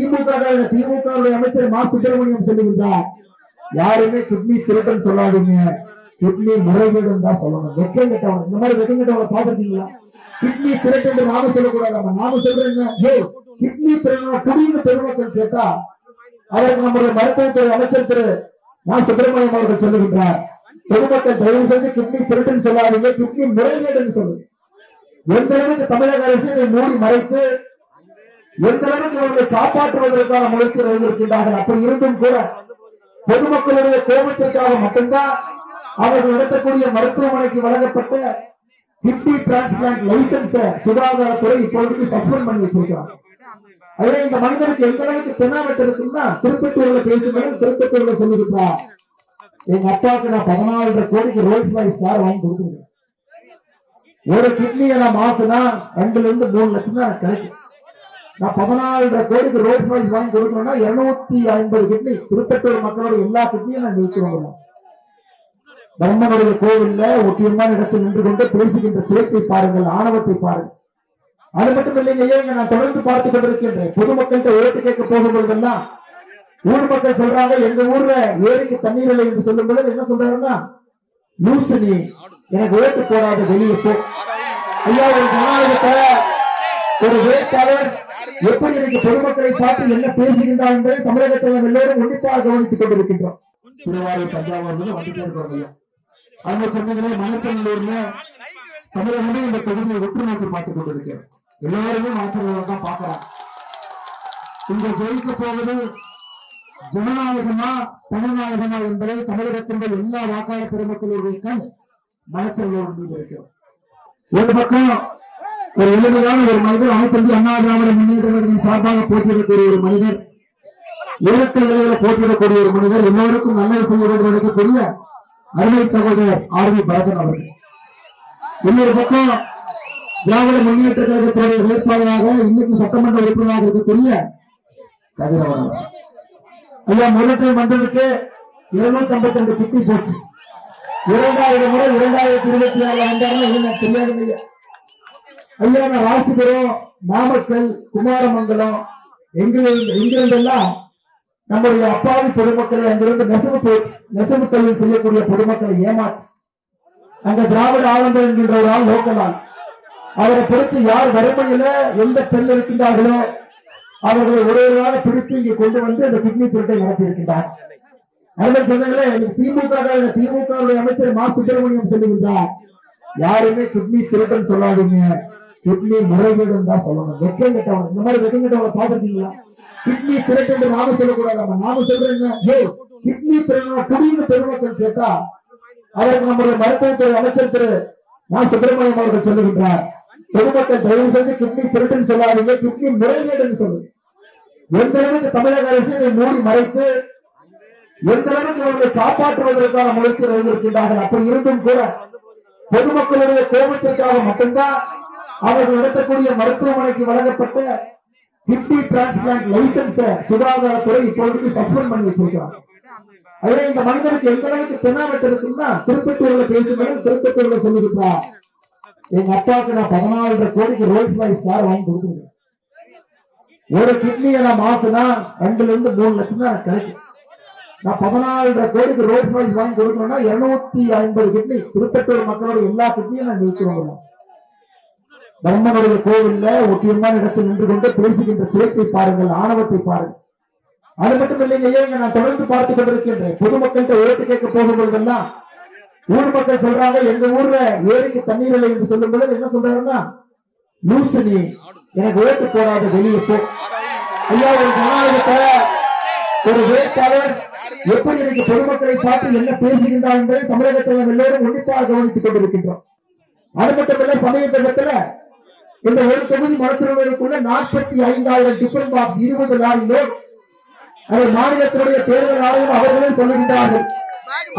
திமுக அமைச்சர் மா சுப்பிரமணியம் சொல்லுகின்றார், யாருமே கிட்னி திருட்டன் சொல்லாதீங்க, கிட்னி முறைகேடு தான் சொல்லணும். வெக்கம் கட்டவங்க, இந்த மாதிரி வெக்கம் கட்டவங்க பாத்துருக்கீங்களா? கிட்னி திருட்டு நாம சொல்லக்கூடாது. நாம சொல்றேன் கிட்னி திருடன குடியின பெருமக்கள் கேட்டா அதற்கு நம்முடைய மருத்துவத்துறை அமைச்சர் திரு மா சுப்பிரமணியம் அவர்கள் சொல்லுகின்றார், பொதுமக்கள் தயவு செஞ்சு கிட்னி திருட்டுன்னு சொல்லாதீங்க, கிட்னி முறைகேடுன்னு சொல்லுங்க. எந்த அளவுக்கு தமிழக அரசு இதை மூடி மறைத்து எந்த அளவுக்கு அவர்களை காப்பாற்றுவதற்கான முயற்சி இருக்கின்றார்கள். அப்படி இருந்தும் கூட பொதுமக்களுடைய கோபத்திற்காக மட்டும்தான் அவர்கள் நடத்தக்கூடிய மருத்துவமனைக்கு வழங்கப்பட்ட கிட்னி டிரான்ஸ்பிளான்ட் லைசன்ஸ் சுகாதாரத்துறை இப்பொழுது சஸ்பெண்ட் பண்ணி வச்சிருக்கிறாங்க. அதே இந்த மனிதனுக்கு எந்த அளவுக்கு தென்னாவட்டு இருக்குன்னா திருப்பத்தூர்ல பேசுகிறேன், திருப்பத்தூர்ல சொல்லிருக்கிறார், எங்க அப்பாவுக்கு நான் 14 கோடிக்கு ரோல்ஸ் ராய்ஸ் கார் வாங்கி கொடுத்துருக்கேன். ஒரு கிட்னியை நான் மாத்தினா 2 to 3 லட்சம் தான் எனக்கு கிடைக்கும். நான் 14 கோடிக்கு ரோல்ஸ் ராய்ஸ் வாங்கி கொடுக்கணும்னா 250 கிட்னி திருப்பத்தூர் மக்களோட எல்லா கிட்னியும் நான் நிறுத்துவோம். பிரம்மனுடைய கோவில்ல ஒட்டியமான இடத்தில் நின்று கொண்டு பேசுகின்ற பேச்சை பாருங்கள், ஆணவத்தை பாருங்கள். அது மட்டும் இல்லைங்க, நான் தொடர்ந்து பார்த்துக் கொண்டிருக்கின்றேன். பொதுமக்கள்கிட்ட ஓட்டு கேட்க போகும்போதெல்லாம் ஊர் மக்கள் சொல்றாங்க, எங்க ஊர்ல ஏரிக்கு தண்ணீர் இல்லை என்று சொல்லும் பொழுது என்ன சொல்றாருன்னா, லூசு நீ எனக்கு ஓட்டு போடாத, வெளியே போ. ஐயா, ஒரு ஜனநாயகத்தை ஒரு வேட்பாளர் எப்படி இன்னைக்கு பொதுமக்களை பார்த்து என்ன பேசுகின்றார் என்பதை தமிழகத்தில் எல்லோரும் உன்னிப்பாக கவனித்துக் கொண்டிருக்கின்றோம். திருவாரூர், தஞ்சாவூர்ல வந்துட்டே இருக்கிறோம். அவங்க சொன்னீங்களே மலைச்சநல்லூர்ல தமிழகம் இந்த தொகுதியை உற்று நோக்கி பார்த்துக் கொண்டிருக்கிறோம். எல்லாருமே மலைச்சநல்லூர் தான் பாக்குறாங்க. இங்க ஜெயிக்க போவது ஜனநாயகமா தமிழ்நாயகமா என்பதை தமிழகத்தின் எல்லா வாக்காளர் பெருமக்களுடைய கண் மலைச்சநல்லூர் மீது இருக்கிறோம். ஒரு பக்கம் ஒரு எளிமையான ஒரு மனிதர், அனைத்து இந்திய அண்ணா திராவிட முன்னேற்ற கழகத்தின் சார்பாக போட்டியிடக்கூடிய ஒரு மனிதர், இரட்டை நிலையில போட்டியிடக்கூடிய ஒரு மனிதர், எல்லோருக்கும் நல்லது செய்ய வேண்டும் நினைக்கக்கூடிய அருமை சகோதரர் ஆர் வி பரதன் அவர்கள். இன்னொரு பக்கம் திராவிட முன்னேற்ற கழகத்துடைய வேட்பாளராக இன்னைக்கு சட்டமன்ற உறுப்பினராக இருக்கக்கூடிய கதிரவன் அவர்கள். ஐயா, முதலத்தை மன்றத்துக்கு 252 கிட்டி போச்சு. 2வது முறை 2024 வந்தாலும் தெரியாது ஐயா. நான் ராசிபுரம், நாமக்கல், குமாரமங்கலம் எங்கிருந்தெல்லாம் நம்முடைய அப்பாவி பொதுமக்களை அங்கிருந்து நெசவு தொழில் செய்யக்கூடிய பொதுமக்களை ஏமாற்றி அங்க திராவிட ஆளுநர் என்கின்ற ஒரு ஆள் லோக்கலால் அவரை பொறுத்து யார் வறுமையில எந்த பெண் இருக்கின்றார்களோ அவர்களை ஒரு நாள் பிடித்து இங்கே கொண்டு வந்து அந்த கிட்னி திருட்டை நடத்தி இருக்கின்றார். அதனால் சொன்னீங்களே, திமுக அமைச்சர் மா சுப்பிரமணியம் சொல்லுகின்றார், யாருமே கிட்னி திருட்டன் சொல்லாதீங்க, கிட்னி முறைகேடு தான் சொல்லணும். வெக்கம் கட்டவங்க, இந்த மாதிரி வெக்கம் கட்டவங்க பாத்துருக்கீங்களா? கிட்னி திருட்டு நாம சொல்லக்கூடாது. நாம சொல்றேன் கிட்னி திருடன குடியின பெருமக்கள் கேட்டா அதற்கு நம்முடைய மருத்துவத்துறை அமைச்சர் திரு மா சுப்பிரமணியம் அவர்கள் சொல்லுகின்றார், பொதுமக்கள் தயவு செஞ்சு கிட்னி திருட்டுன்னு சொல்லாதீங்க, கிட்னி முறைகேடுன்னு சொல்லுங்க. எந்த அளவுக்கு தமிழக அரசு இதை மூடி மறைத்து எந்த அளவுக்கு அவர்களை காப்பாற்றுவதற்கான முயற்சி இருக்கின்றார்கள். அப்படி இருந்தும் கூட பொதுமக்களுடைய கோபத்திற்காக மட்டும்தான் அவர்கள் நடத்தக்கூடிய மருத்துவமனைக்கு வழங்கப்பட்ட கிட்னி டிரான்ஸ்பிளான்ட் லைசன்ஸ் சுகாதாரத்துறை இப்பொழுது சஸ்பெண்ட் பண்ணி வச்சிருக்கிறாங்க. அதே இந்த மனிதனுக்கு எந்த அளவுக்கு தென்னாவட்டு இருக்குன்னா திருப்பத்தூர்ல பேசுகிறேன், திருப்பத்தூர்ல சொல்லிருக்கிறார், எங்க அப்பாவுக்கு நான் 14 கோடிக்கு ரோல்ஸ் ராய்ஸ் கார் வாங்கி கொடுத்துருக்கேன். ஒரு கிட்னியை நான் மாத்தினா 2 to 3 லட்சம் தான் எனக்கு கிடைக்கும். நான் 14 கோடிக்கு ரோல்ஸ் ராய்ஸ் வாங்கி கொடுக்கணும்னா 250 கிட்னி திருப்பத்தூர் மக்களோட எல்லா கிட்னியும் நான் நிறுத்துவோம். பிரம்மனுடைய கோவில்ல ஒட்டியமான இடத்தில் நின்று கொண்டு பேசுகின்ற பேச்சை பாருங்கள், ஆணவத்தை பாருங்கள். அது மட்டும் இல்லைங்க, நான் தொடர்ந்து பார்த்துக் கொண்டிருக்கின்றேன். பொதுமக்கள்கிட்ட ஓட்டு கேட்க போகும்போதெல்லாம் ஊர் மக்கள் சொல்றாங்க, எங்க ஊர்ல ஏரிக்கு தண்ணீர் இல்லை என்று சொல்லும் பொழுது என்ன சொல்றாருன்னா, லூசு நீ எனக்கு ஓட்டு போடாத, வெளியே போ. ஐயா, ஒரு ஜனநாயகத்தை ஒரு வேட்பாளர் எப்படி இன்னைக்கு பொதுமக்களை பார்த்து என்ன பேசுகின்றார் என்பதை தமிழகத்தில் எல்லோரும் உன்னிப்பாக கவனித்துக் கொண்டிருக்கின்றோம். அது மட்டுமல்ல, சமீபத்தில் இந்த ஒரு தொகுதி மனசுக்குள்ள 45,000 டிஃபரண்ட் பாக்ஸ் 20 லாரிகள் அதை மாநிலத்தினுடைய தேர்தல் ஆணையம் அவர்களே சொல்லுகின்றார்கள்.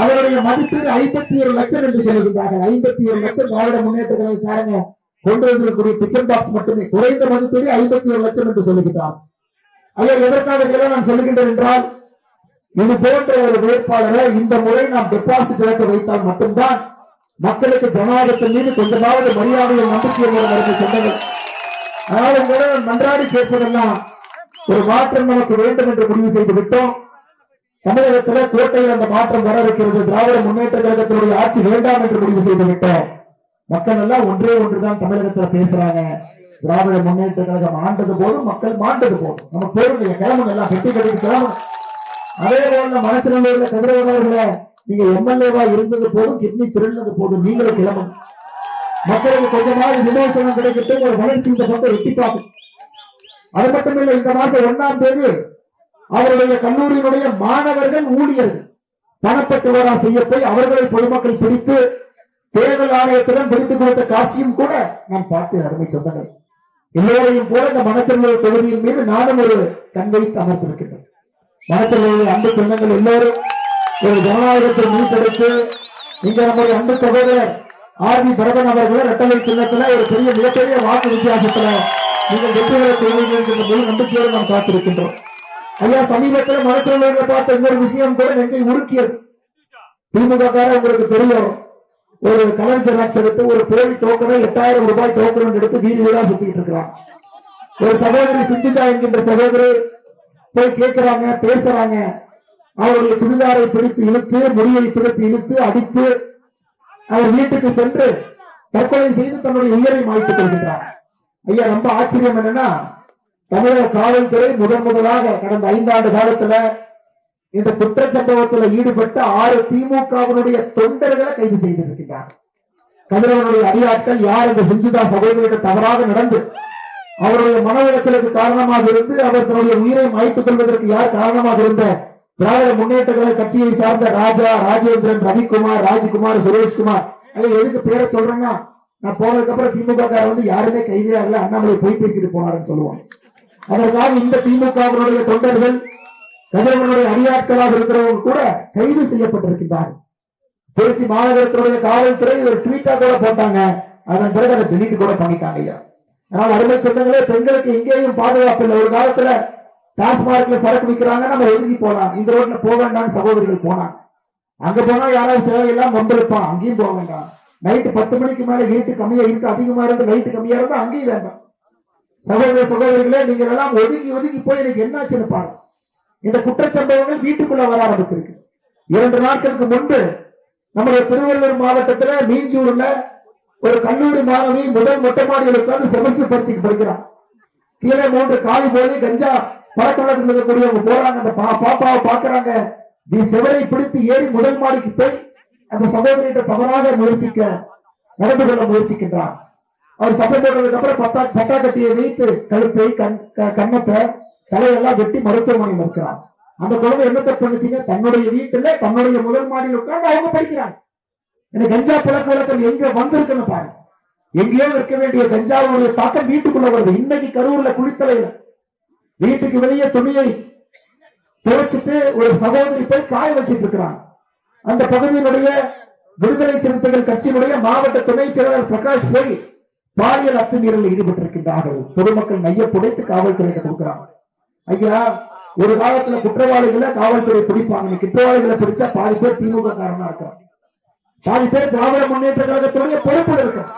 அவருடைய மதிப்பீடு 51 லட்சம் என்று சொல்லுகின்றார்கள். 51 லட்சம் திராவிட முன்னேற்ற கழகக்காரங்க கொண்டு வந்திருக்கக்கூடிய டிஃபரண்ட் பாக்ஸ் மட்டுமே குறைந்த மதிப்பீடு 51 லட்சம் என்று சொல்லுகின்றார். அதை எதற்காக நான் சொல்லுகின்றேன் என்றால், இது போன்ற ஒரு வேட்பாளரை இந்த முறை நாம் டெபாசிட் இழக்க வைத்தால் மட்டும்தான் மக்களுக்கு ஜனநாயகத்தின் மீது கொஞ்சமாவது மரியாதையை நம்பிக்கை வருகிறது சொன்னது. அதனால உங்களோட நன்றாடி கேட்பதெல்லாம் ஒரு மாற்றம் நமக்கு வேண்டும் என்று முடிவு செய்து விட்டோம். தமிழகத்தில் கோட்டையில் அந்த மாற்றம் வர இருக்கிறது. திராவிட முன்னேற்ற கழகத்தினுடைய ஆட்சி வேண்டாம் என்று முடிவு செய்து விட்டோம். மக்கள் எல்லாம் ஒன்றே ஒன்றுதான் தமிழகத்தில் பேசுறாங்க, திராவிட முன்னேற்ற கழகம் ஆண்டது போதும், மக்கள் மாண்டது போதும், நம்ம போருங்க கிளம்புங்க, எல்லாம் பெட்டி கட்டி கிளம்புங்க. அதே போல மனசிலூர்ல கதிரவர்கள நீங்க எம்எல்ஏவா இருந்தது போதும், கிட்னி திருந்தது போதும், நீங்களும் கிளம்புங்க. மக்களுக்கு கொஞ்சமாவது விமோசனம் கிடைக்கட்டும், ஒரு வளர்ச்சி இந்த பக்கம் எட்டி பார்க்கும். அது மட்டும் இல்லை, இந்த மாசம் 1ஆம் தேதி அவருடைய கல்லூரியினுடைய மாணவர்கள் ஊழியர்கள் பணப்பட்டுவாரா செய்ய போய் அவர்களை பொதுமக்கள் பிடித்து தேர்தல் ஆணையத்துடன் பிடித்துக் கொடுத்த காட்சியும் கூட நான் பார்த்து அருமை சொந்தங்கள் எல்லோரையும் போல இந்த மணச்சநல்லூர் தொகுதியின் மீது நானும் ஒரு கண் வைத்து அமர்ந்திருக்கின்றேன். மணச்சநல்லூர் அன்பு சொந்தங்கள் எல்லோரும் ஒரு ஜனநாயகத்தை மீட்டெடுத்து இங்க நம்முடைய அன்பு சகோதரர் ஆர் வி பரதன் அவர்களை இரட்டலை சின்னத்துல ஒரு பெரிய மிகப்பெரிய வாக்கு வித்தியாசத்துல நீங்கள் வெற்றி பெற தேவைகள் என்ற முழு நம்பிக்கையோடு நாம் காத்திருக்கின்றோம். ஐயா, சமீபத்தில் மனச்சநல்லூரில் பார்த்த இன்னொரு விஷயம் கூட நெஞ்சை உருக்கியது. திமுக உங்களுக்கு தெரியும், ஒரு கலர் ஜெராக்ஸ் எடுத்து ஒரு போலி டோக்கனை 8000 ரூபாய் டோக்கன் எடுத்து வீடு வீடா சுத்திட்டு இருக்கிறான். ஒரு சகோதரி சிந்துஜா என்கின்ற சகோதரி போய் கேட்கிறாங்க, பேசுறாங்க. அவருடைய சுடிதாரை பிடித்து இழுத்து, முடியை பிடித்து இழுத்து அடித்து அவர் வீட்டுக்கு சென்று தற்கொலை செய்து தன்னுடைய உயிரை மாய்த்துக் கொள்கின்றார். ஐயா, ரொம்ப ஆச்சரியம் என்னன்னா, தமிழக காவல்துறை முதலாக கடந்த 5 ஆண்டு காலத்துல இந்த குற்றச்சம்பவத்தில் ஈடுபட்ட 6 திமுகவினுடைய தொண்டர்களை கைது செய்திருக்கிறார். கதிரவனுடைய அடியாட்கள் யார்? இந்த சிஞ்சுதா சகோதரியிடம் தவறாக நடந்து அவருடைய மன உளைச்சலுக்கு காரணமாக இருந்து அவர் தன்னுடைய உயிரை மாய்த்துக் கொள்வதற்கு யார் காரணமாக இருந்த திராவிட முன்னேற்ற கழக கட்சியை சார்ந்த ராஜா, ராஜேந்திரன், ரவிக்குமார், ராஜ்குமார், சுரேஷ்குமார். அது எதுக்கு பேரை சொல்றேன்னா, நான் போனதுக்கு அப்புறம் திமுக யாருமே கைதே ஆகல, அண்ணாமலை போய் பேசிட்டு போனாருன்னு சொல்லுவாங்க. அதற்காக இந்த திமுகவினுடைய தொண்டர்கள், கதிரவனுடைய அடியாட்களாக இருக்கிறவங்க கூட கைது செய்யப்பட்டிருக்கின்றார்கள். திருச்சி மாநகரத்தினுடைய காவல்துறை ஒரு ட்வீட்டா கூட போட்டாங்க, அதன் பிறகு அதை டெலிட் கூட பண்ணிட்டாங்க. ஐயா, அதனால் அருமை சொந்தங்களே, பெண்களுக்கு எங்கேயும் பாதுகாப்பு இல்லை. ஒரு காலத்துல டாஸ்மார்க்ல சரக்கு விற்கிறாங்க, நம்ம ஒதுங்கி போலாம், இந்த ரோட்ல போக வேண்டாம் சகோதரிகள் போனாங்க. அங்க போனா யாராவது தேவையெல்லாம் வந்திருப்பான், அங்கேயும் போக வேண்டாம். நைட்டு 10 மணிக்கு மேல இருட்டு கம்மியா, இருட்டு அதிகமா இருந்து லைட்டு கம்மியா இருந்தா அங்கேயும் வேண்டாம். சகோதர சகோதரிகளே, நீங்க எல்லாம் ஒதுங்கி ஒதுங்கி போய் எனக்கு என்னாச்சுன்னு பாருங்க. இந்த குற்றச்சம்பவங்கள் வீட்டுக்குள்ள வர ஆரம்பித்திருக்கு. 2 நாட்களுக்கு முன்பு நம்முடைய திருவள்ளூர் மாவட்டத்துல மீஞ்சூர்ல ஒரு கல்லூரி மாணவி முதல் மொட்டை மாடியில் உட்கார்ந்து செமஸ்டர் பரீட்சைக்கு படிக்கிறான். கீழே 3 காலி போலி கஞ்சா பழக்கவழக்கம் இருக்கக்கூடியவங்க போறாங்க. அந்த பாப்பாவை பாக்குறாங்க. செவரை பிடித்து ஏறி முதல் மாடிக்கு போய் அந்த சகோதரியிட்ட தவறாக நடந்து கொள்ள முயற்சிக்கின்றான். அவர் சட்டை போட்டதுக்கு அப்புறம் பட்டா கட்டியை வைத்து கழுத்தை, கன்னத்தை, தலையெல்லாம் வெட்டி மருத்துவமனையில் இருக்கிறான். அந்த குழந்தை என்ன தப்பு பண்ணுச்சுங்க? தன்னுடைய வீட்டுல தன்னுடைய முதல் மாடியில் உட்கார்ந்து அவங்க படிக்கிறாங்க. எனக்கு கஞ்சா பழக்க வழக்கம் எங்க வந்திருக்குன்னு பாருங்க. எங்கேயோ இருக்க வேண்டிய கஞ்சாவுடைய தாக்கம் வீட்டுக்குள்ள வருது. இன்னைக்கு கரூர்ல குளித்தலையில வீட்டுக்கு வெளியே துணியை துவைச்சிட்டு ஒரு சகோதரி போய் காய வச்சிட்டு இருக்கிறாங்க. அந்த பகுதியினுடைய விடுதலை சிறுத்தைகள் கட்சியினுடைய மாவட்ட துணை செயலாளர் பிரகாஷ் போய் பாலியல் அத்துமீறலில் ஈடுபட்டிருக்கின்றார்கள். பொதுமக்கள் மைய புடைத்து காவல்துறையிட்ட கொடுக்கிறாங்க. ஐயா, ஒரு காலத்துல குற்றவாளிகளை காவல்துறை பிடிப்பாங்க. குற்றவாளிகளை பிடிச்சா பாதி பேர் திமுக காரனா இருக்கிறாங்க, பாதி பேர் திராவிட முன்னேற்ற கழகத்துடைய பொறுப்பில் இருக்கிறாங்க.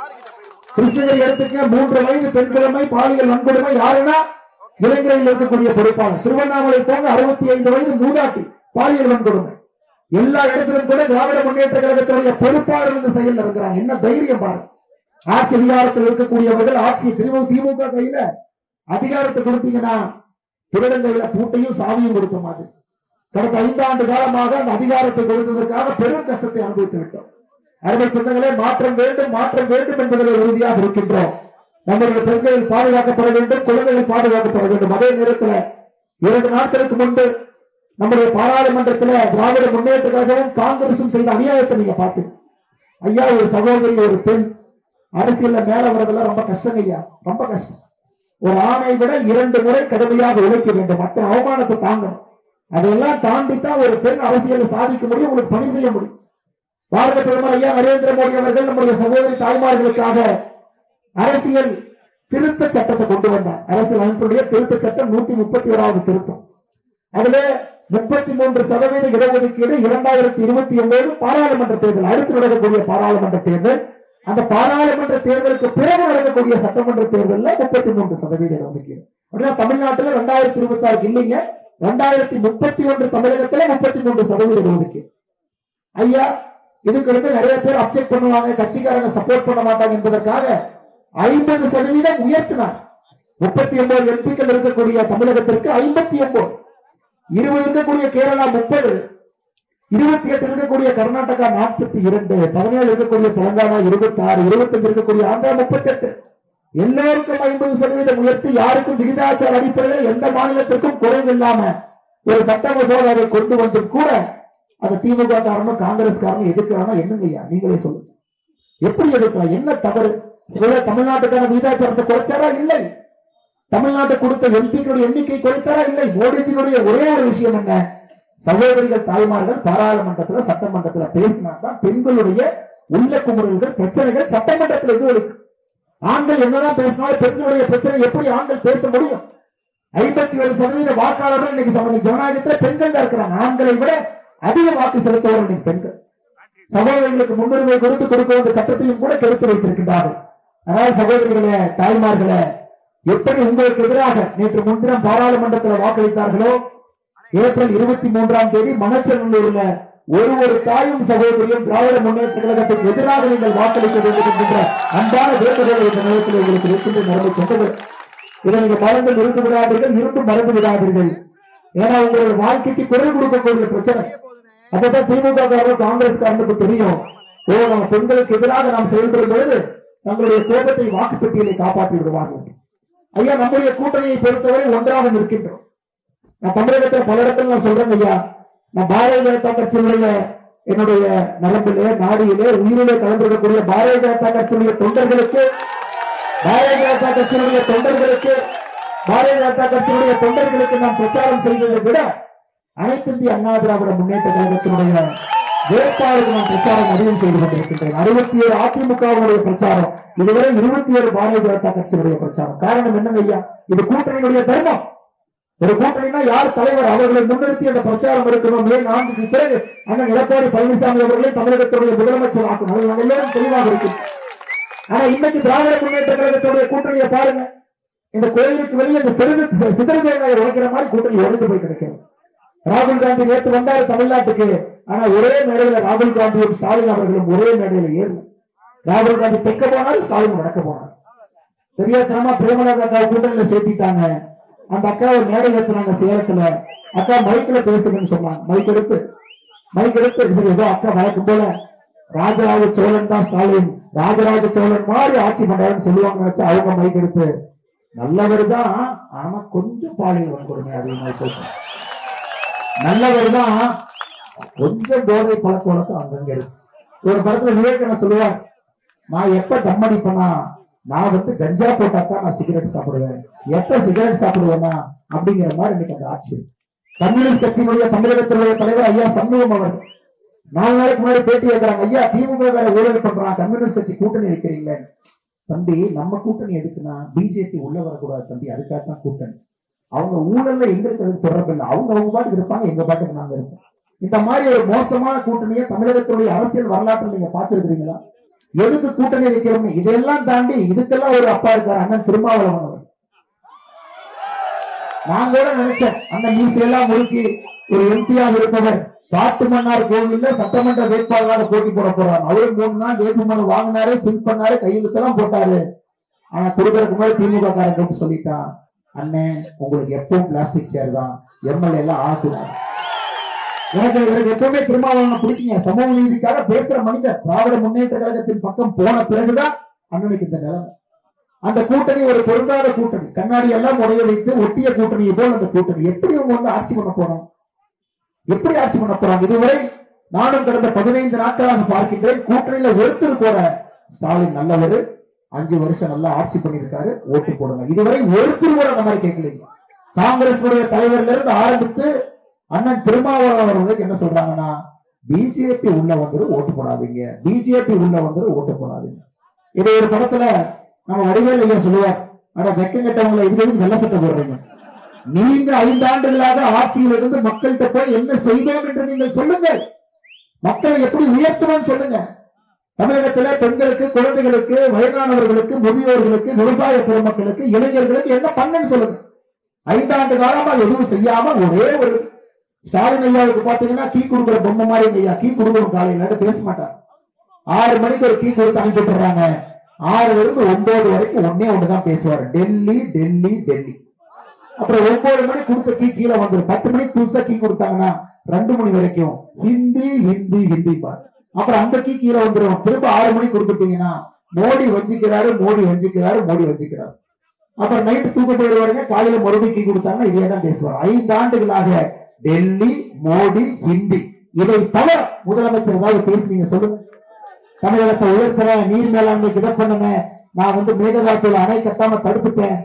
கிருஷ்ணகிரி எடுத்துக்க 3 வயது பெண் குழந்தை பாலியல் வன்கொடுமை யாருன்னா இளைஞரில் இருக்கக்கூடிய பொறுப்பாளர். திருவண்ணாமலை போங்க 65 வயது மூதாட்டி பாலியல் வன்கொடுமை. எல்லா இடத்திலும் கூட திராவிட முன்னேற்ற கழகத்துடைய பொறுப்பாளர் இந்த செயல் இருக்கிறாங்க. என்ன தைரியம் பாருங்க. ஆட்சி அதிகாரத்தில் இருக்கக்கூடியவர்கள் ஆட்சி திமுக கையில அதிகாரத்தை கொடுத்தீங்கன்னா திருடங்கையில பூட்டையும் சாவியும் கொடுத்த மாதிரி கடந்த 5 ஆண்டு காலமாக அந்த அதிகாரத்தை கொடுத்ததற்காக பெரும் கஷ்டத்தை அனுபவித்து விட்டோம். அருமை சொந்தங்களே, மாற்றம் வேண்டும், மாற்றம் வேண்டும் என்பதில் உறுதியாக இருக்கின்றோம். நம்முடைய பெண்கள் பாதுகாக்கப்பட வேண்டும், குழந்தைகள் பாதுகாக்கப்பட வேண்டும். அதே நேரத்தில் 2 நாட்களுக்கு முன்பு நம்முடைய பாராளுமன்றத்தில் திராவிட முன்னேற்ற கழகமும் காங்கிரசும் செய்த அநியாயத்தை நீங்க பார்த்து. ஐயா, ஒரு சகோதரி, ஒரு பெண் அரசியல்ல மேல வரதெல்லாம் ரொம்ப கஷ்டம் ஐயா, ரொம்ப கஷ்டம். ஒரு ஆணை விட 2 முறை கடுமையாக உழைக்க வேண்டும், மற்ற அவமானத்தை தாங்கணும். அதையெல்லாம் தாண்டித்தான் ஒரு பெண் அரசியலை சாதிக்க முடியும், உங்களுக்கு பணி செய்ய முடியும். பாரத பிரதமர் ஐயா நரேந்திர மோடி அவர்கள் நம்முடைய சகோதரி தாய்மார்களுக்காக அரசியல் திருத்த சட்டத்தை கொண்டு வந்தார். அரசியல் அமைப்புடைய திருத்த சட்டம் 131வது திருத்தம். அதுல 33% இடஒதுக்கீடு 2029 பாராளுமன்ற தேர்தல், அடுத்து நடக்கக்கூடிய பாராளுமன்ற தேர்தல். அந்த பாராளுமன்ற தேர்தலுக்கு பிறகு நடக்கக்கூடிய சட்டமன்ற தேர்தலில் 33% இடஒதுக்கீடு. அப்படின்னா தமிழ்நாட்டுல 2026 இல்லைங்க, 2031 தமிழகத்துல 33% ஒதுக்கீடு. ஐயா இதுக்கு நிறைய பேர் அப்செக்ட் பண்ணுவாங்க, கட்சிக்காரங்க சப்போர்ட் பண்ண மாட்டாங்க என்பதற்காக 50% உயர்த்தினார். 39 எம்பிக்கள் இருக்கக்கூடிய தமிழகத்திற்கு 59, 20 இருக்கக்கூடிய கேரளா 30, 28 இருக்கக்கூடிய கர்நாடகா 42, 17 இருக்கக்கூடிய தெலங்கானா 26, 25 இருக்கக்கூடிய ஆந்திரா 38. எல்லோருக்கும் 50% உயர்த்தி யாருக்கும் விகிதாச்சார அடிப்படையில் எந்த மாநிலத்திற்கும் குறைவில்லாம ஒரு சட்ட மசோதாவை கொண்டு வந்து கூட அந்த திமுக காரணம் காங்கிரஸ் காரணம் எதிர்க்கிறானா என்னங்கய்யா நீங்களே சொல்லுங்க. எப்படி எதிர்க்கலாம்? என்ன தவறு? தமிழ்நாட்டுக்கான விகிதாச்சாரத்தை குறைச்சாரா? இல்லை. தமிழ்நாட்டை கொடுத்த எம்பிக்களுடைய எண்ணிக்கை குறைத்தாரா? இல்லை. மோடிஜியுடைய ஒரே ஒரு விஷயம் என்ன? சகோதரிகள் தாய்மார்கள் பாராளுமன்றத்துல சட்டமன்றத்துல பேசினால்தான் பெண்களுடைய உள்ள குமுறல்கள் பிரச்சனைகள் சட்டமன்றத்தில் எதிரொலிக்கும். ஆண்கள் என்னதான் பேசினாலும் பெண்களுடைய பிரச்சனை எப்படி ஆண்கள் பேச முடியும்? 51% வாக்காளர்கள் இன்னைக்கு ஜனநாயகத்தில் பெண்கள் தான் இருக்கிறாங்க. ஆண்களை விட அதிக வாக்கு செலுத்துவர்கள் பெண்கள். சகோதரிகளுக்கு முன்னுரிமை கொடுத்து கொடுக்க வேண்டிய சட்டத்தையும் கூட கெடுத்து வைத்திருக்கின்றார்கள். ஆனால் சகோதரிகளே தாய்மார்களே, எப்படி உங்களுக்கு எதிராக நேற்று முன்தினம் பாராளுமன்றத்தில் வாக்களித்தார்களோ, ஏப்ரல் 23ஆம் தேதி மணச்சநல்லூர்ல ஒரு தாயும் சகோதரியும் திராவிட முன்னேற்ற கழகத்துக்கு எதிராக நீங்கள் வாக்களிக்க வேண்டும் என்கின்ற அன்பான வேண்டுகோளை இந்த நேரத்தில் உங்களுக்கு இருக்கின்ற நிலைமை கொண்டது. இதை நீங்க மறந்து இருந்து விடாதீர்கள், இருந்து மறந்து விடாதீர்கள். ஏன்னா உங்களுடைய வாழ்க்கைக்கு குரல் கொடுக்கக்கூடிய பிரச்சனை. அப்பதான் திமுக காங்கிரஸ்காரனுக்கு தெரியும், நம்ம பெண்களுக்கு எதிராக நாம் செயல்படும் பொழுது தங்களுடைய கோபத்தை வாக்குப்பட்டியலை காப்பாற்றி விடுவார்கள். ஐயா நம்முடைய கூட்டணியை பொறுத்தவரை ஒன்றாக நிற்கின்றோம். நான் தமிழகத்தில் பல இடத்துல நான் சொல்றேன் ஐயா, நான் பாரதிய ஜனதா கட்சியினுடைய என்னுடைய நலம்பிலே நாடியிலே உயிரிலே கலந்திருக்கக்கூடிய பாரதிய ஜனதா கட்சியுடைய தொண்டர்களுக்கு நாம் பிரச்சாரம் செய்ததை விட அனைத்து இந்திய அண்ணா திராவிட முன்னேற்ற கழகத்தினுடைய வேட்பாளருக்கு நாம் பிரச்சாரம் அதிகம் செய்து கொண்டிருக்கின்றேன். 67 அதிமுகவுடைய பிரச்சாரம், இதுவரை 27 பாரதிய ஜனதா கட்சியினுடைய பிரச்சாரம். காரணம் என்னங்க ஐயா? இது கூட்டணியினுடைய தர்மம். ஒரு கூட்டணினா யார் தலைவர் அவர்களை முன்னிறுத்தி அந்த பிரச்சாரம் இருக்கணும். மே 4க்கு பிறகு அண்ணன் எடப்பாடி பழனிசாமி அவர்களை தமிழகத்துடைய முதலமைச்சர் ஆக்கணும். நாங்கள் எல்லாரும் தெளிவாக இருக்கிறோம். ஆனா இன்னைக்கு திராவிட முன்னேற்ற கழகத்துடைய கூட்டணியை பாருங்க. இந்த கோயிலுக்கு வெளியே இந்த சிதறு தேங்காயை உடைக்கிற மாதிரி கூட்டணி உடைந்து போய் கிடைக்கிறது. ராகுல் காந்தி நேற்று வந்தாரு தமிழ்நாட்டுக்கு. ஆனா ஒரே மேடையில ராகுல் காந்தியும் ஸ்டாலின் அவர்களும் ஒரே மேடையில ஏறல. ராகுல் காந்தி தெற்க போனாரு, ஸ்டாலின் வடக்க போனார். தெரியாதனமா பிரேமலதா அக்காவை கூட்டணியில சேர்த்திட்டாங்க. அந்த அக்கா ஒரு மேடை ஏற்றினாங்க சேலத்துல. அக்கா மைக்ல பேசுங்கன்னு சொன்னாங்க. மைக் எடுத்து ஏதோ அக்கா வழக்கம் போல ராஜராஜ சோழன் தான் ஸ்டாலின், ராஜராஜ சோழன் மாதிரி ஆட்சி பண்றாருன்னு சொல்லுவாங்க நினைச்சு அவங்க மைக் எடுத்து, நல்லவர் தான் ஆனா கொஞ்சம் பாலியல் வன்கொடுமை அதிகமாக போச்சு, நல்லவர் தான் கொஞ்சம் போதை பழக்க வழக்கம் அங்கங்க இருக்கு. ஒரு படத்துல விவேகானந்தர் சொல்லுவார், நான் எப்ப தம்மடிப்பனா நான் கஞ்சா போட்டாத்தான் நான் சிகரெட் சாப்பிடுவேன், எப்ப சிகரெட் சாப்பிடுவேன்னா அப்படிங்கிற மாதிரி இன்னைக்கு அந்த ஆட்சி. கம்யூனிஸ்ட் கட்சியினுடைய தமிழகத்தினுடைய தலைவர் ஐயா சண்முகம் அவர்கள் 4 நாளைக்கு முன்னாடி பேட்டி வைக்கிறாங்க. ஐயா திமுக ஊழல் பண்றான், கம்யூனிஸ்ட் கட்சி கூட்டணி வைக்கிறீங்களே. தம்பி நம்ம கூட்டணி எதுக்குன்னா பிஜேபி உள்ள வரக்கூடாது தம்பி, அதுக்காகத்தான் கூட்டணி. அவங்க ஊழல்ல எங்க இருக்கிறது தொடர்பு இல்லை, அவங்க பாட்டுக்கு இருப்பாங்க, எங்க பாட்டுக்கு நாங்க இருப்போம். இந்த மாதிரி ஒரு மோசமான கூட்டணியை தமிழகத்துடைய அரசியல் வரலாற்று நீங்க பார்த்திருக்கிறீங்களா? எதுக்கு கூட்டணி வைக்கிறோம்? இதெல்லாம் தாண்டி இதுக்கெல்லாம் ஒரு அப்பா இருக்காரு, அண்ணன் திருமாவளவன் அவர். நான் கூட நினைச்சேன் அண்ணன் மீசையெல்லாம் முழுக்கி ஒரு எம்பியாக இருப்பவர் காட்டுமன்னார் கோவில்ல சட்டமன்ற வேட்பாளராக போட்டி போட போறாரு. அவரு 3 நாள் வேட்புமனு வாங்கினாரு, பில் பண்ணாரு, கையெழுத்தெல்லாம் போட்டாரு. ஆனா கொடுக்கறதுக்கு முன்னாடி திமுக காரங்க சொல்லிட்டான், அண்ணன் உங்களுக்கு எப்பவும் பிளாஸ்டிக் சேர் தான், எம்எல்ஏ எல்லாம் ஆக்குறாரு. எனக்கு எப்பவுமே திருமாவளவனை பிடிக்குங்க, சமூக நீதிக்காக பேசுற மனிதர். திராவிட முன்னேற்ற கழகத்தின் பக்கம் போன பிறகுதான் அண்ணனுக்கு இந்த நிலைமை. அந்த கூட்டணி ஒரு பொருந்தாத கூட்டணி, கண்ணாடி எல்லாம் உடைய வைத்து ஒட்டிய கூட்டணியை போல் அந்த கூட்டணி. எப்படி அவங்க ஆட்சி பண்ண போறோம்? எப்படி ஆட்சி பண்ண போறாங்க? இதுவரை நானும் கடந்த 15 நாட்களாக பார்க்கின்றேன், கூட்டணியில ஒருத்தர் கூட ஸ்டாலின் நல்லவர், 5 வருஷம் நல்லா ஆட்சி பண்ணியிருக்காரு, ஓட்டு போடுங்க. இதுவரை ஒருத்தர் கூட அந்த மாதிரி கேட்கலீங்க. காங்கிரஸ் தலைவர்ல இருந்து ஆரம்பித்து அண்ணன் திருமாவளவன் அவர்களுக்கு என்ன சொல்றாங்கன்னா, பிஜேபி உள்ள வந்துரு ஓட்டு போடாதீங்க, பிஜேபி உள்ள வந்துரு ஓட்டு போடாதீங்க. இதை ஒரு படத்துல நம்ம வடிவேல் ஐயா சொல்லுவார், ஆனா வெக்கம் கட்டவங்களை இதுக்கு நல்ல சட்டம் போடுறீங்க, நீங்க 5 ஆண்டுகளாக ஆட்சியில் இருந்து மக்கள்கிட்ட போய் என்ன செய்தோம் என்று நீங்கள் சொல்லுங்கள், மக்களை எப்படி உயர்த்தணும் சொல்லுங்க. தமிழகத்தில பெண்களுக்கு, குழந்தைகளுக்கு, வயதானவர்களுக்கு, முதியோர்களுக்கு, விவசாய பெருமக்களுக்கு, இளைஞர்களுக்கு என்ன பண்ணன்னு சொல்லுங்க. 5 ஆண்டு காலமா எதுவும் செய்யாம ஒரே ஒரு ஸ்டாலின் ஐயாவுக்கு பாத்தீங்கன்னா கீ கொடுக்குற பொம்மை மாதிரி ஐயா கீ கொடுக்கணும் காலையில பேச மாட்டாங்க. 6 மணிக்கு ஒரு கீ கொடுத்து அனுப்பிட்டுறாங்க. 6 இருந்து 9 வரைக்கும் ஒண்ணுதான் பேசுவார். டெல்லி டெல்லி டெல்லி. அப்புறம் 9 மணி கொடுத்த கீ கீழே வந்துடும். 10 மணிக்கு புதுசா கீ கொடுத்தாங்கன்னா 2 மணி வரைக்கும் ஹிந்தி ஹிந்தி ஹிந்தி பாரு. அப்புறம் அந்த கீ கீழே வந்துடும். திரும்ப 6 மணி கொடுத்துட்டீங்கன்னா மோடி வஞ்சிக்கிறாரு மோடி வஞ்சிக்கிறாரு மோடி வஞ்சிக்கிறாரு. அப்புறம் நைட்டு தூக்க போயிடுவாருங்க. காலையில மறுபடியும் கீ கொடுத்தாங்கன்னா இதே தான் பேசுவார். 5 ஆண்டுகளாக டெல்லி மோடி ஹிந்தி. இதை தவிர முதலமைச்சர் ஏதாவது பேசுனீங்க சொல்லுங்க. தமிழகத்தை உயர்த்துறேன், நீர் மேலாண்மைக்கு இதை பண்ணுங்க, நான் மேகதாத்துல அணை கட்டாம தடுத்துட்டேன்,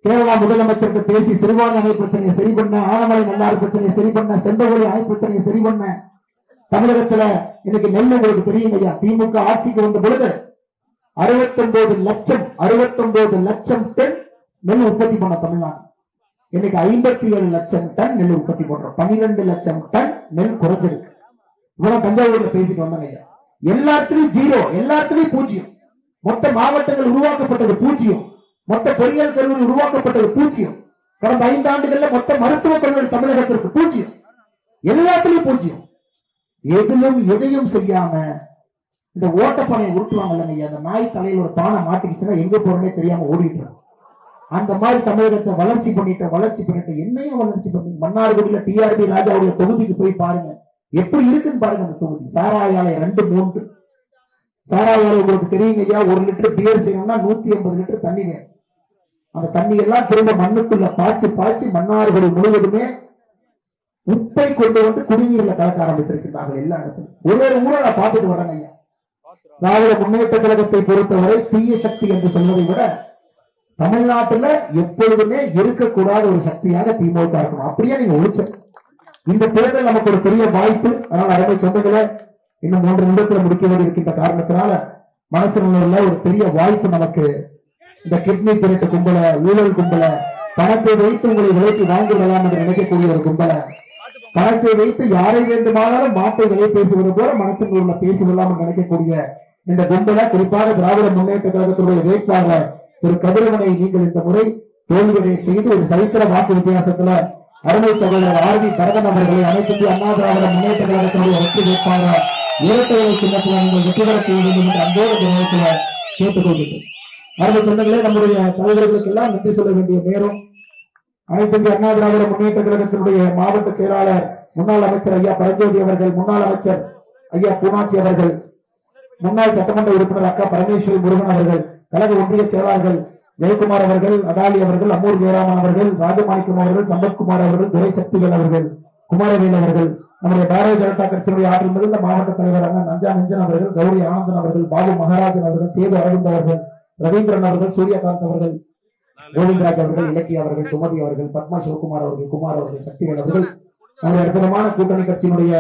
கேரளா முதலமைச்சருக்கு பேசி சிறுவாணி அணை பிரச்சனையை சரி பண்ண, ஆனமலை நல்லாறு பிரச்சனையை சரி பண்ண, செந்தவழி அணை பிரச்சனையை சரி பண்ண. தமிழகத்துல இன்னைக்கு நெல் உங்களுக்கு தெரியும் ஐயா, திமுக ஆட்சிக்கு வந்த பொழுது 69 லட்சம் டன் நெல் உற்பத்தி பண்ண தமிழ்நாடு. இன்னைக்கு 57 லட்சம் டன் நெல் உற்பத்தி பண்றோம். 12 லட்சம் டன் நெல் குறைஞ்சிருக்கு. இவ்வளவு தஞ்சாவூர்ல பேசிட்டு வந்தாங்க ஐயா. எல்லாத்திலையும் ஜீரோ, எல்லாத்திலையும் பூஜ்ஜியம். மொத்த மாவட்டங்கள் உருவாக்கப்பட்டது பூஜ்ஜியம். மொத்த பொறியியல் கல்லூரி உருவாக்கப்பட்டது பூஜ்ஜியம். கடந்த 5 ஆண்டுகள்ல மொத்த மருத்துவக் கல்லூரி தமிழகத்திற்கு பூஜ்ஜியம். எல்லாத்திலையும் பூஜ்ஜியம். எதிலும் எதையும் செய்யாம இந்த ஓட்டப்பனையை உருட்டுவாங்க இல்லைங்க. அந்த நாய் தலையில் ஒரு பானை மாட்டிக்கிச்சுன்னா எங்க போறேன்னே தெரியாம ஓடிட்டு அந்த மாதிரி தமிழகத்தை வளர்ச்சி பண்ணிட்டு என்னையும் வளர்ச்சி பண்ணி மன்னார்குடியில டிஆர்பி ராஜாவுடைய தொகுதிக்கு போய் பாருங்க எப்படி இருக்குன்னு பாருங்க. அந்த தொகுதி சாராய ஆலை 2-3 சாராய ஆலை உங்களுக்கு தெரியுங்க ஐயா. 1 லிட்டர் பியர் செய்யணும்னா 180 லிட்டர் தண்ணி வேணும். அந்த தண்ணி எல்லாம் திரும்ப மண்ணுக்குள்ள பாய்ச்சி மன்னார்குடி முழுவதுமே உப்பை கொண்டு வந்து குடிநீர்ல கலக்க ஆரம்பித்திருக்கிறார்கள். எல்லா இடத்துலையும் ஒரு ஊரை நான் பார்த்துட்டு வரேன் ஐயா. திராவிட முன்னேற்ற கழகத்தை பொறுத்தவரை தீய சக்தி என்று சொல்வதை விட தமிழ்நாட்டுல எப்பொழுதுமே இருக்கக்கூடாத ஒரு சக்தியாக திமுக இருக்கணும். அப்படியே நீங்க ஒழிச்ச இந்த தேர்தல் நமக்கு ஒரு பெரிய வாய்ப்பு. அதனால அருமை சொந்தங்களை இன்னும் 3 நிமிடத்தில் முடிக்க வேண்டி இருக்கின்ற காரணத்தினால மனச்சநல்லூர்ல ஒரு பெரிய வாய்ப்பு நமக்கு. இந்த கிட்னி திருட்டு கும்பல, ஊழல் கும்பல, பணத்தை வைத்து உங்களை விலைக்கு வாங்கி விடலாம் என்று நினைக்கக்கூடிய ஒரு கும்பல, பணத்தை வைத்து யாரை வேண்டுமானாலும் மாட்டை விலை பேசுவது போல மனச்சநல்லூர்ல பேசிவிடலாம் என்று நினைக்கக்கூடிய இந்த கும்பல, குறிப்பாக திராவிட முன்னேற்ற கழகத்தினுடைய வேட்பாளர் திரு கதிரவனை நீங்கள் இந்த முறை தோல்வியை செய்து ஒரு சரித்திர வாக்கு வித்தியாசத்துல அருமை சகோதரர் ஆர்வி பரதன் அவர்களை அனைத்து இந்திய அண்ணா திராவிட முன்னேற்ற கழகத்தினுடைய வெற்றி வேட்பாளர் இரட்டை இலை சின்னத்தில் நீங்கள் வெற்றி பெற செய்ய வேண்டும் என்று அன்போடு நிலையத்தில் கேட்டுக்கொள்கிறேன். அருமை சொந்தங்களே, நம்முடைய தலைவர்களுக்கு எல்லாம் நன்றி சொல்ல வேண்டிய நேரம். அனைத்து இந்திய அண்ணா திராவிட முன்னேற்ற கழகத்தினுடைய மாவட்ட செயலாளர் முன்னாள் அமைச்சர் ஐயா பரஞ்சோதி அவர்கள், முன்னாள் அமைச்சர் ஐயா பூனாட்சி அவர்கள், முன்னாள் சட்டமன்ற உறுப்பினர் அக்கா பரமேஸ்வரி முருகன் அவர்கள், கழக ஒன்றிய செயலாளர்கள் ஜெயக்குமார் அவர்கள், அதாலி அவர்கள், அம்மூர் ஜெயராமன் அவர்கள், ராஜமாணிக்கம் அவர்கள், சம்பத்குமார் அவர்கள், துரை சக்திகள் அவர்கள், குமாரவேல் அவர்கள், நம்முடைய பாரதிய ஜனதா கட்சியினுடைய ஆற்றல் மிகுந்த மாவட்ட தலைவரான நஞ்சா நஞ்சன் அவர்கள், கௌரி ஆனந்தன் அவர்கள், பாபு மகாராஜன் அவர்கள், சேது அரவிந்த் அவர்கள், ரவீந்திரன் அவர்கள், சூரியகாந்த் அவர்கள், கோவிந்தராஜ் அவர்கள், இலக்கிய அவர்கள், சுமதி அவர்கள், பத்மா சிவகுமார் அவர்கள், குமார் அவர்கள், சக்திவேல் அவர்கள், நம்முடைய அற்புதமான கூட்டணி கட்சியினுடைய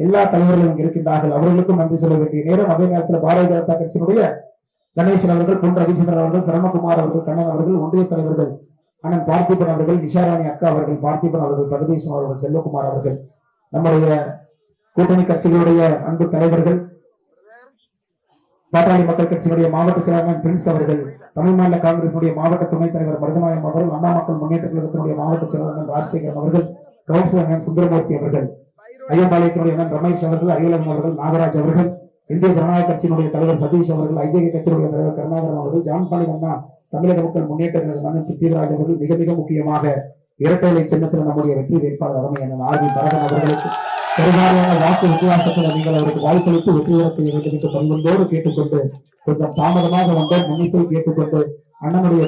எல்லா தலைவர்களும் இருக்கின்றார்கள். அவர்களுக்கும் நன்றி சொல்ல வேண்டிய நேரம். அதே நேரத்தில் பாரதிய ஜனதா கட்சியினுடைய கணேசன் அவர்கள், பொன் ரவிச்சந்திரன் அவர்கள், சரமகுமார் அவர்கள், கண்ணன் அவர்கள், ஒன்றிய தலைவர்கள் அண்ணன் பார்த்திபன் அவர்கள், நிஷாராணி அக்கா அவர்கள், பார்த்திபன் அவர்கள், பிரதேசம் அவர்கள், செல்வகுமார் அவர்கள், நம்முடைய கூட்டணி கட்சிகளுடைய அன்பு தலைவர்கள், பாட்டாளி மக்கள் கட்சியினுடைய மாவட்ட செயலாளர் பிரின்ஸ் அவர்கள், தமிழ் மாநில காங்கிரசுடைய மாவட்ட துணைத் தலைவர் மருதநாயம் அவர்கள், அண்ணா மக்கள் முன்னேற்ற கழகத்தினுடைய மாவட்ட செயலாளர் ராஜசேகரன் அவர்கள், கவுன்சிலர் சுந்தரமூர்த்தி அவர்கள், ஐயம்பாளையத்தினுடைய ரமேஷ் அவர்கள், அரியலன் அவர்கள், நாகராஜ் அவர்கள், இந்திய ஜனநாயக கட்சியினுடைய தலைவர் சதீஷ் அவர்கள், ஐஜேகே கட்சியினுடைய தலைவர் கருணாகரன் அவர்கள், ஜான்பாளையம் அண்ணா தமிழக மக்கள் முன்னேற்ற கழக மன்னன் பிருத்திவிராஜ் அவர்கள், மிக மிக முக்கியமாக இரட்டை இலை சின்னத்தில் நம்முடைய வெற்றி வேட்பாளர் அருமை அண்ணன் ஆர்வி பரதன் அவர்களுக்கு பெரும்பாலான வாக்கு வித்தியாசத்தில் நீங்கள் அவருக்கு வாய்ப்பளித்து வெற்றி பெற செய்ய வேண்டும் என்று பணிவன்போடு கேட்டுக்கொண்டு கொஞ்சம் தாமதமாக வந்த மன்னிப்பை கேட்டுக்கொண்டு அண்ணனுடைய